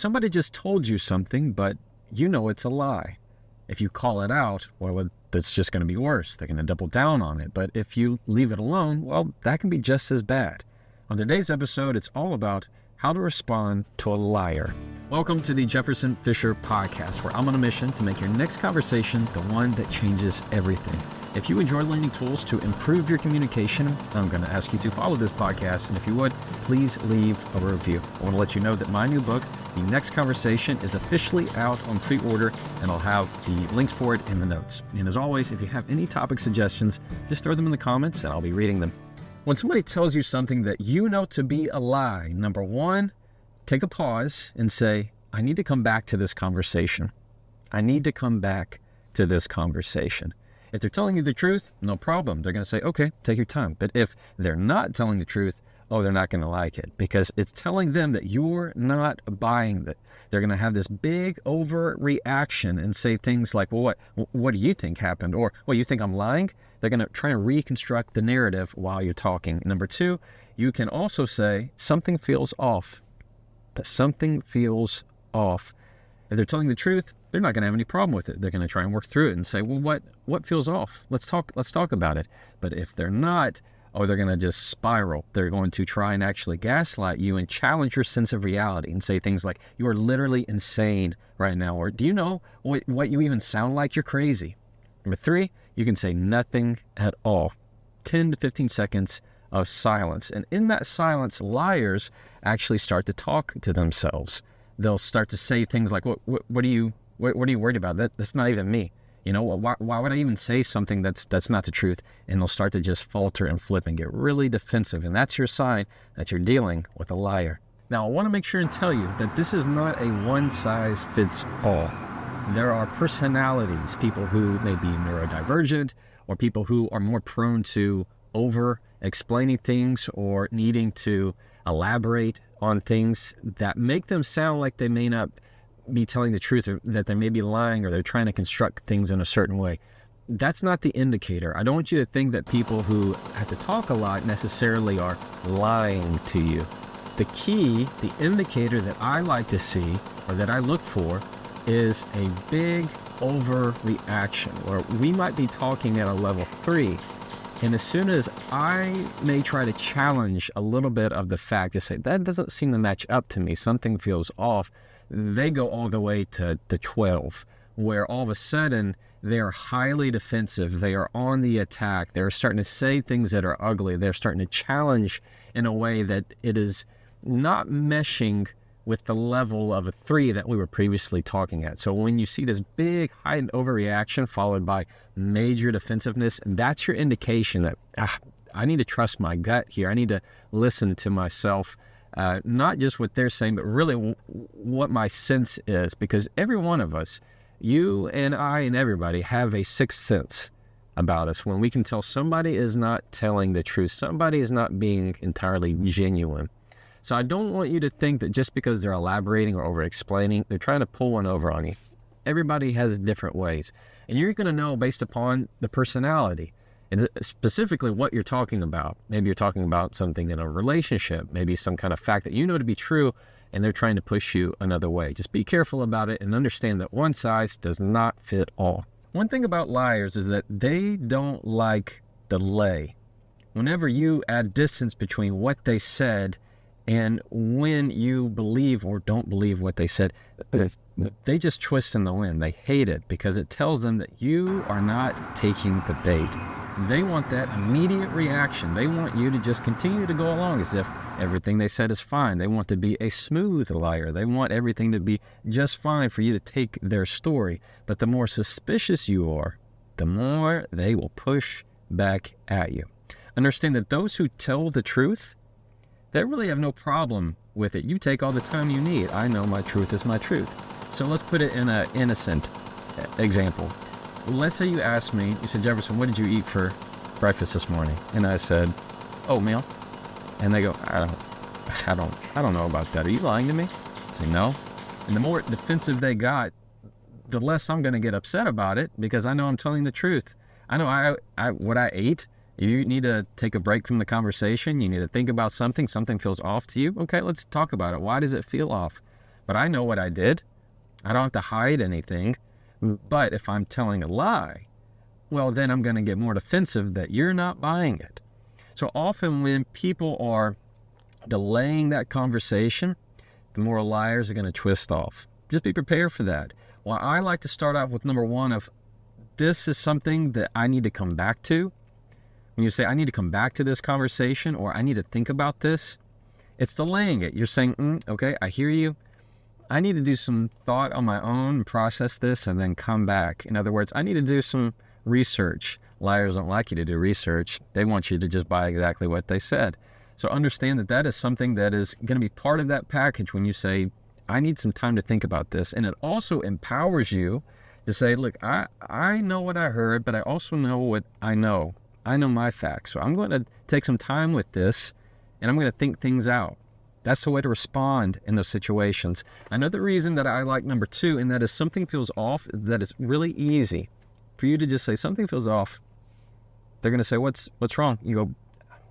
somebody just told you something, but you know it's a lie. If you call it out, well, that's just going to be worse. They're going to double down on it. But if you leave it alone, well, that can be just as bad. On today's episode, it's all about how to respond to a liar. Welcome to the Jefferson Fisher podcast, where I'm on a mission to make your next conversation the one that changes everything. If you enjoy learning tools to improve your communication, I'm going to ask you to follow this podcast. And if you would, please leave a review. I want to let you know that my new book, The Next Conversation, is officially out on pre-order, and I'll have the links for it in the notes. And as always, if you have any topic suggestions, just throw them in the comments and I'll be reading them. When somebody tells you something that you know to be a lie, number one, take a pause and say, I need to come back to this conversation. I need to come back to this conversation. If they're telling you the truth, no problem. They're going to say, okay, take your time. But if they're not telling the truth, they're not going to like it because it's telling them that you're not buying it. They're going to have this big overreaction and say things like, well, what do you think happened? Or, well, you think I'm lying? They're going to try and reconstruct the narrative while you're talking. Number two, you can also say something feels off. That something feels off. If they're telling the truth, they're not going to have any problem with it. They're going to try and work through it and say, well, what feels off? Let's talk about it. But if they're not, they're going to just spiral. They're going to try and actually gaslight you and challenge your sense of reality and say things like, you are literally insane right now. Or do you know what you even sound like? You're crazy. Number three, you can say nothing at all. 10 to 15 seconds of silence. And in that silence, liars actually start to talk to themselves. They'll start to say things like, what are you worried about? That's not even me. You know, why would I even say something that's not the truth? And they'll start to just falter and flip and get really defensive. And that's your sign that you're dealing with a liar. Now, I want to make sure and tell you that this is not a one-size-fits-all. There are personalities, people who may be neurodivergent or people who are more prone to over-explaining things or needing to elaborate on things that make them sound like they may not be telling the truth or that they may be lying or they're trying to construct things in a certain way. That's not the indicator. I don't want you to think that people who have to talk a lot necessarily are lying to you. The key, the indicator that I like to see or that I look for is a big overreaction where we might be talking at a level 3. And as soon as I may try to challenge a little bit of the fact to say, that doesn't seem to match up to me, something feels off, they go all the way to 12, where all of a sudden they are highly defensive. They are on the attack. They're starting to say things that are ugly. They're starting to challenge in a way that it is not meshing with the level of a 3 that we were previously talking at. So when you see this big heightened overreaction followed by major defensiveness, that's your indication that I need to trust my gut here. I need to listen to myself, not just what they're saying, but really what my sense is. Because every one of us, you and I and everybody, have a sixth sense about us when we can tell somebody is not telling the truth, somebody is not being entirely genuine. So I don't want you to think that just because they're elaborating or over-explaining, they're trying to pull one over on you. Everybody has different ways. And you're going to know based upon the personality and specifically what you're talking about. Maybe you're talking about something in a relationship, maybe some kind of fact that you know to be true, and they're trying to push you another way. Just be careful about it and understand that one size does not fit all. One thing about liars is that they don't like delay. Whenever you add distance between what they said and when you believe or don't believe what they said, they just twist in the wind. They hate it because it tells them that you are not taking the bait. They want that immediate reaction. They want you to just continue to go along as if everything they said is fine. They want to be a smooth liar. They want everything to be just fine for you to take their story. But the more suspicious you are, the more they will push back at you. Understand that those who tell the truth, they really have no problem with it. You take all the time you need. I know my truth is my truth. So let's put it in an innocent example. Let's say you asked me, you said, Jefferson, what did you eat for breakfast this morning? And I said, oatmeal. And they go, I don't know about that. Are you lying to me? I say, no. And the more defensive they got, the less I'm going to get upset about it because I know I'm telling the truth. I know what I ate. You need to take a break from the conversation. You need to think about something. Something feels off to you. Okay, let's talk about it. Why does it feel off? but I know what I did. I don't have to hide anything. But if I'm telling a lie, well, then I'm going to get more defensive that you're not buying it. So often when people are delaying that conversation, the more liars are going to twist off. Just be prepared for that. Well, I like to start off with number one of, this is something that I need to come back to. When you say, I need to come back to this conversation, or I need to think about this, it's delaying it. You're saying, okay, I hear you. I need to do some thought on my own and process this and then come back. In other words, I need to do some research. Liars don't like you to do research. They want you to just buy exactly what they said. So understand that that is something that is going to be part of that package when you say, I need some time to think about this. And it also empowers you to say, look, I know what I heard, but I also know what I know. I know my facts. So I'm going to take some time with this and I'm going to think things out. That's the way to respond in those situations. Another reason that I like number two, and that is something feels off, that is really easy for you to just say something feels off. They're going to say, what's wrong? You go,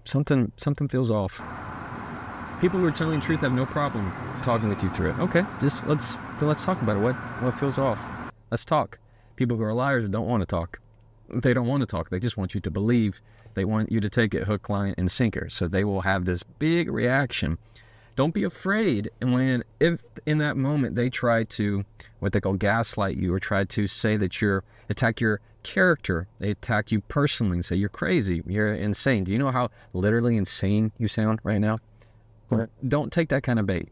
something feels off. People who are telling the truth have no problem talking with you through it. Okay, just let's talk about it. What feels off? Let's talk. People who are liars don't want to talk. They don't want to talk. They just want you to believe. They want you to take it hook, line, and sinker. So they will have this big reaction. Don't be afraid. And if in that moment they try to, what they call gaslight you, or try to say that attack your character, they attack you personally and say you're crazy, you're insane. Do you know how literally insane you sound right now? Don't take that kind of bait.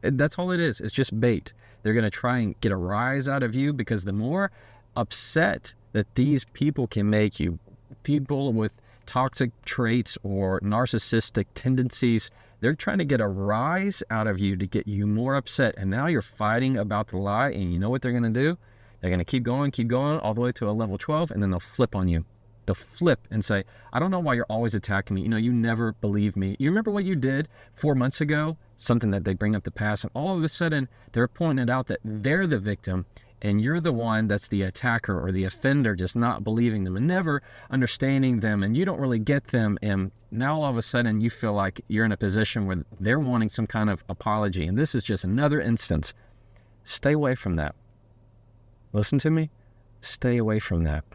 That's all it is. It's just bait. They're going to try and get a rise out of you, because the more upset that these people can make you, people with toxic traits or narcissistic tendencies, they're trying to get a rise out of you to get you more upset. And now you're fighting about the lie, and you know what they're going to do? They're going to keep going all the way to a level 12, and then they'll flip on you. They'll flip and say, I don't know why you're always attacking me. You never believe me. You remember what you did 4 months ago? Something that they bring up the past, and all of a sudden they're pointing it out that they're the victim and you're the one that's the attacker or the offender, just not believing them and never understanding them, and you don't really get them. And now all of a sudden you feel like you're in a position where they're wanting some kind of apology. And this is just another instance. Stay away from that. Listen to me. Stay away from that.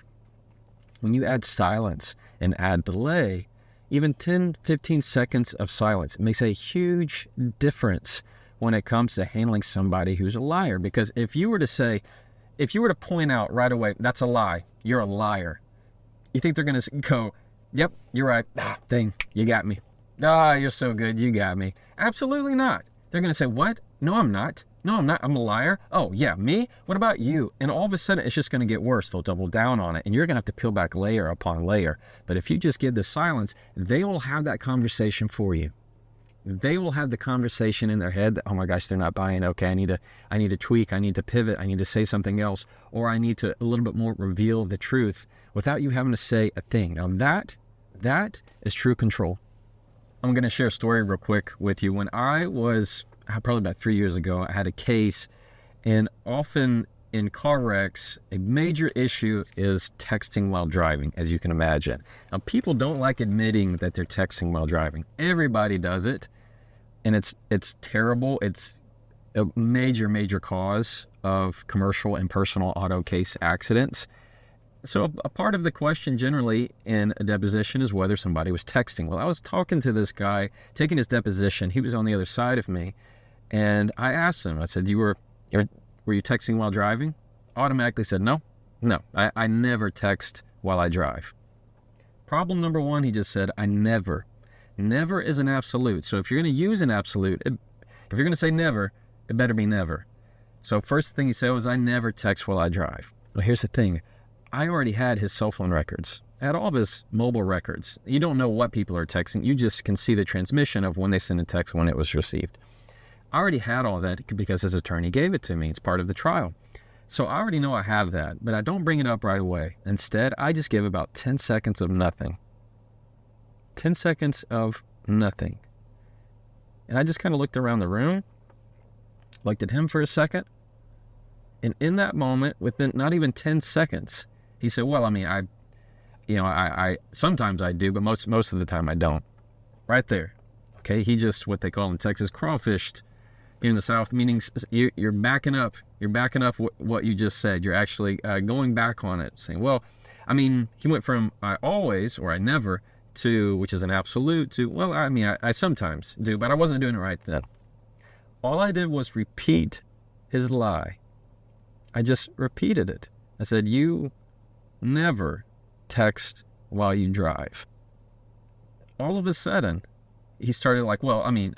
When you add silence and add delay, even 10, 15 seconds of silence, it makes a huge difference when it comes to handling somebody who's a liar. Because if you were to point out right away, that's a lie, you're a liar, you think they're going to go, yep, you're right, dang, you got me, you're so good, you got me? Absolutely not. They're going to say, what? No, I'm not, I'm a liar. Oh yeah, me? What about you? And all of a sudden it's just going to get worse. They'll double down on it, and you're going to have to peel back layer upon layer. But if you just give the silence, they will have that conversation for you. They will have the conversation in their head that, oh my gosh, they're not buying. Okay, I need to tweak, I need to pivot, I need to say something else, or I need to a little bit more reveal the truth without you having to say a thing. Now that is true control. I'm going to share a story real quick with you. When I was probably about 3 years ago, I had a case, and often in car wrecks, a major issue is texting while driving, as you can imagine. Now, people don't like admitting that they're texting while driving. Everybody does it, and it's terrible. It's a major cause of commercial and personal auto case accidents. So a part of the question generally in a deposition is whether somebody was texting. Well, I was talking to this guy, taking his deposition. He was on the other side of me, and I asked him, I said, were you texting while driving? Automatically said, no, I never text while I drive. Problem number one, he just said, I never. Never is an absolute. So if you're going to use an absolute, if you're going to say never, it better be never. So first thing he said was, I never text while I drive. Well, here's the thing. I already had his cell phone records. I had all of his mobile records. You don't know what people are texting. You just can see the transmission of when they send a text, when it was received. I already had all that because his attorney gave it to me. It's part of the trial. So I already know I have that, but I don't bring it up right away. Instead, I just give about 10 seconds of nothing. 10 seconds of nothing. And I just kind of looked around the room, looked at him for a second, and in that moment, within not even 10 seconds, he said, well, I mean, I sometimes I do, but most of the time I don't. Right there. Okay, he just, what they call in Texas, crawfished here in the South, meaning you're backing up. You're backing up what you just said. You're actually going back on it, saying, well, I mean, he went from I always or I never to, which is an absolute, to, well, I mean, I sometimes do, but I wasn't doing it right then. All I did was repeat his lie. I just repeated it. I said, you never text while you drive. All of a sudden, he started like, well, I mean,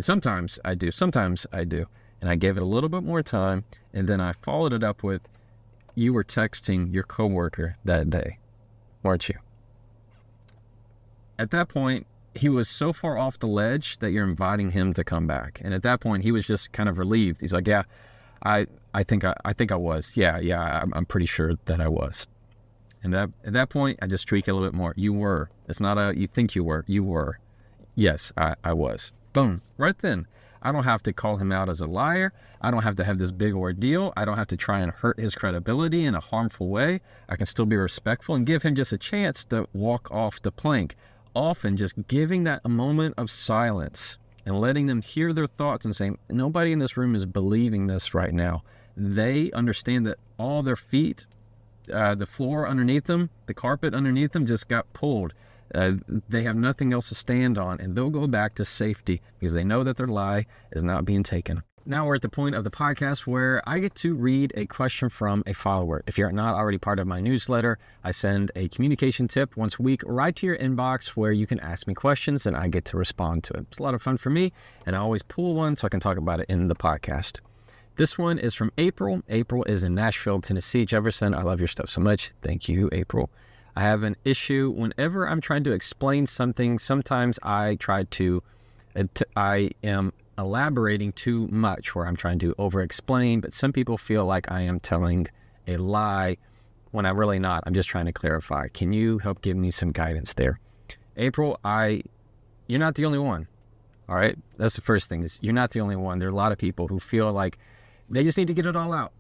sometimes I do. And I gave it a little bit more time, and then I followed it up with, you were texting your coworker that day, weren't you? At that point, he was so far off the ledge that you're inviting him to come back. And at that point, he was just kind of relieved. He's like, yeah, I think I was. Yeah, I'm pretty sure that I was. And at that point, I just tweak it a little bit more. You were. It's not a you think you were. You were. Yes, I was. Boom. Right then. I don't have to call him out as a liar. I don't have to have this big ordeal. I don't have to try and hurt his credibility in a harmful way. I can still be respectful and give him just a chance to walk off the plank. Often just giving that a moment of silence and letting them hear their thoughts and saying, nobody in this room is believing this right now. They understand that all their feet, the floor underneath them, the carpet underneath them just got pulled. They have nothing else to stand on, and they'll go back to safety because they know that their lie is not being taken. Now we're at the point of the podcast where I get to read a question from a follower. If you're not already part of my newsletter, I send a communication tip once a week right to your inbox where you can ask me questions and I get to respond to it. It's a lot of fun for me, and I always pull one so I can talk about it in the podcast. This one is from April. April is in Nashville, Tennessee. Jefferson, I love your stuff so much. Thank you, April. I have an issue whenever I'm trying to explain something. Sometimes I am elaborating too much where I'm trying to over-explain, but some people feel like I am telling a lie when I'm really not. I'm just trying to clarify. Can you help give me some guidance there? April, you're not the only one. All right? That's the first thing, is you're not the only one. There are a lot of people who feel like they just need to get it all out.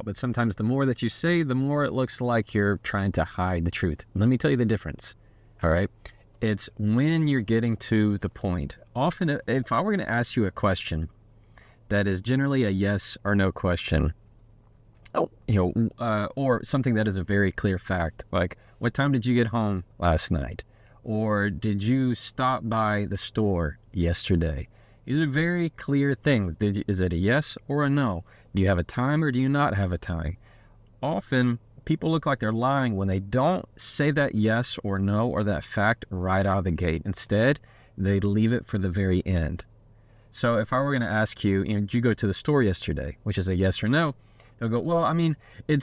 But sometimes the more that you say, the more it looks like you're trying to hide the truth. Let me tell you the difference. All right? It's when you're getting to the point. Often, if I were going to ask you a question that is generally a yes or no question, or something that is a very clear fact, like, what time did you get home last night? Or did you stop by the store yesterday? These are very clear things. Is it a yes or a no? Do you have a time or do you not have a time? Often, people look like they're lying when they don't say that yes or no or that fact right out of the gate. Instead, they leave it for the very end. So if I were going to ask you, did you go to the store yesterday, which is a yes or no, they'll go, well, and they'll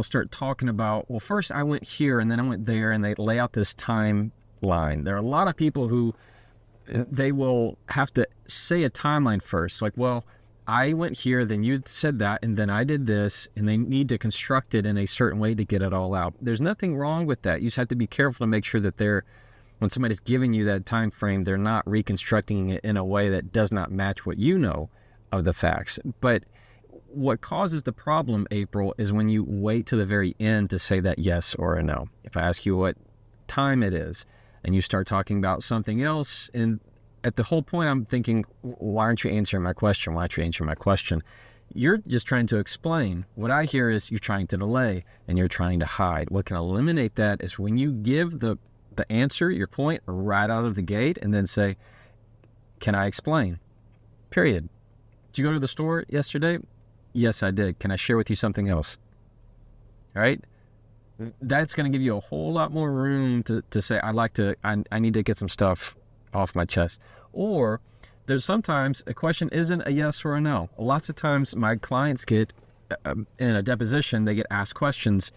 start talking about, well, first I went here and then I went there, and they lay out this timeline. There are a lot of people who they will have to say a timeline first, like, well, I went here, then you said that, and then I did this, and they need to construct it in a certain way to get it all out. There's nothing wrong with that. You just have to be careful to make sure that when somebody's giving you that time frame, they're not reconstructing it in a way that does not match what you know of the facts. But what causes the problem, April, is when you wait to the very end to say that yes or a no. If I ask you what time it is, and you start talking about something else, and at the whole point I'm thinking, why aren't you answering my question? You're just trying to explain. What I hear is you're trying to delay and you're trying to hide. What can eliminate that is when you give the answer, your point, right out of the gate, and then say, can I explain? Period. Did you go to the store yesterday? Yes, I did. Can I share with you something else? All right? That's going to give you a whole lot more room to say, I need to get some stuff off my chest. Or there's sometimes a question isn't a yes or a no. Lots of times my clients get, in a deposition, they get asked questions.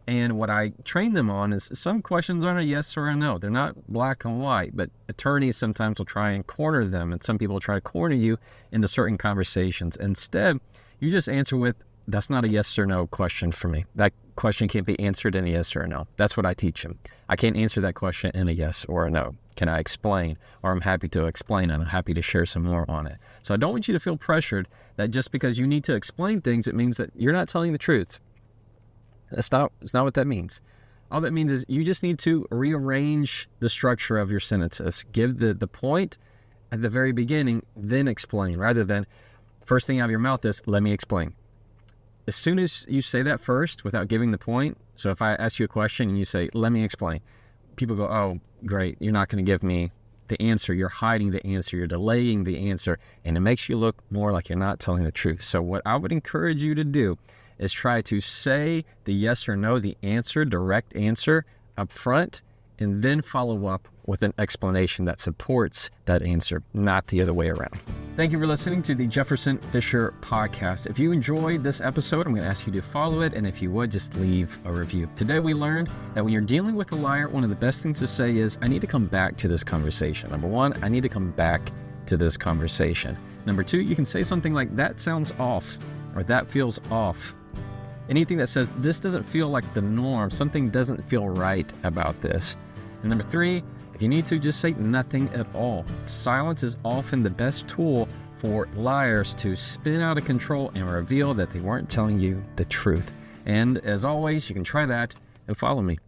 And what I train them on is some questions aren't a yes or a no. They're not black and white, but attorneys sometimes will try and corner them. And some people will try to corner you into certain conversations. Instead, you just answer with, that's not a yes or no question for me. That question can't be answered in a yes or a no. That's what I teach them. I can't answer that question in a yes or a no. Can I explain? Or I'm happy to explain, and I'm happy to share some more on it. So I don't want you to feel pressured that just because you need to explain things, it means that you're not telling the truth. It's not what that means. All that means is you just need to rearrange the structure of your sentences. Give the point at the very beginning, then explain, rather than first thing out of your mouth is, let me explain. As soon as you say that first without giving the point, so if I ask you a question and you say, let me explain, people go, oh, great, you're not going to give me the answer. You're hiding the answer. You're delaying the answer. And it makes you look more like you're not telling the truth. So what I would encourage you to do is try to say the yes or no, the answer, direct answer up front, and then follow up with an explanation that supports that answer, not the other way around. Thank you for listening to the Jefferson Fisher podcast. If you enjoyed this episode, I'm going to ask you to follow it, and if you would, just leave a review. Today we learned that when you're dealing with a liar, one of the best things to say is, I need to come back to this conversation. Number one, I need to come back to this conversation. Number two, you can say something like, that sounds off, or that feels off. Anything that says, this doesn't feel like the norm, something doesn't feel right about this. And number three, if you need to, just say nothing at all. Silence is often the best tool for liars to spin out of control and reveal that they weren't telling you the truth. And as always, you can try that and follow me.